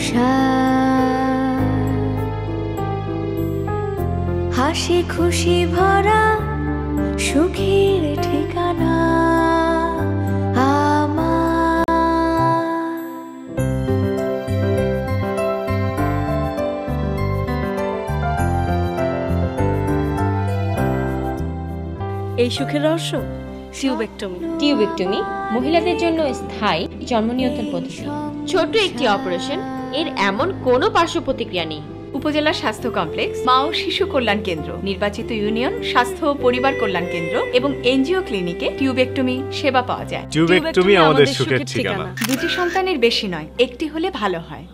সংসার, হাসি খুশি ভরা সুখের ঠিকানা আমার। এই সুখের রহস্য টিউবেক্টমি। টিউবেক্টমি মহিলাদের জন্য স্থায়ী জন্ম নিয়ন্ত্রণ পদ্ধতি। ছোট একটি অপারেশন, এর এমন কোনো পার্শ্ব প্রতিক্রিয়া নেই। উপজেলা স্বাস্থ্য কমপ্লেক্স, মা ও শিশু কল্যাণ কেন্দ্র, নির্বাচিত ইউনিয়ন স্বাস্থ্য ও পরিবার কল্যাণ কেন্দ্র এবং এনজিও ক্লিনিকে টিউবেক্টমি সেবা পাওয়া যায়। টিউবেক্টমি আমাদের সুখের ঠিকানা। দুটি সন্তানের বেশি নয়, একটি হলে ভালো হয়।